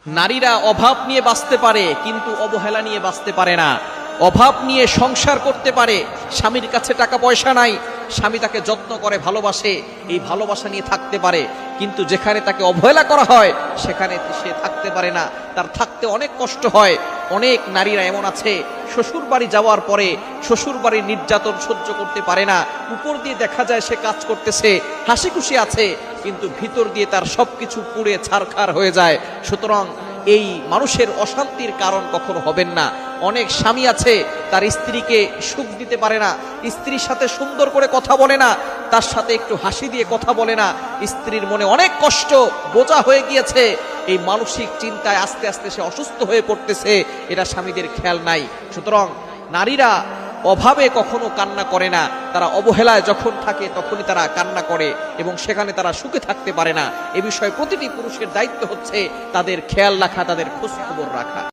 নারীরা অভাব নিয়ে বাঁচতে পারে কিন্তু অবহেলা নিয়ে বাঁচতে পারে না। অভাব নিয়ে সংসার করতে পারে, স্বামীর কাছে টাকা পয়সা নাই, স্বামী তাকে যত্ন করে ভালোবাসে, এই ভালোবাসা নিয়ে থাকতে পারে। কিন্তু যেখানে তাকে অবহেলা করা হয় সেখানে সে থাকতে পারে না, তার থাকতে অনেক কষ্ট হয়। অনেক নারীরা এমন আছে শ্বশুর বাড়ি যাওয়ার পরে শ্বশুর বাড়ির নির্যাতন সহ্য করতে পারে না। উপর দিয়ে দেখা যায় সে কাজ করতেছে, হাসি খুশি আছে, কিন্তু ভিতর দিয়ে তার সবকিছু পুড়ে ছারখার হয়ে যায়। সুতরাং এই মানুষের অশান্তির কারণ কখনো হবেন না। অনেক স্বামী আছে তার স্ত্রীকে সুখ দিতে পারে না, স্ত্রীর সাথে সুন্দর করে কথা বলে না, তার সাথে একটু হাসি দিয়ে কথা বলে না, স্ত্রীর মনে অনেক কষ্ট বোঝা হয়ে গিয়েছে। এই মানসিক চিন্তায় আস্তে আস্তে সে অসুস্থ হয়ে পড়তেছে, এটা স্বামীদের খেয়াল নাই। সুতরাং নারীরা অভাবে কখনো কান্না করে না, তারা অবহেলায় যখন থাকে তখনই তারা কান্না করে এবং সেখানে তারা সুখে থাকতে পারে না। এ বিষয়ে প্রতিটি পুরুষের দায়িত্ব হচ্ছে তাদের খেয়াল রাখা, তাদের খোঁজ খবর রাখা।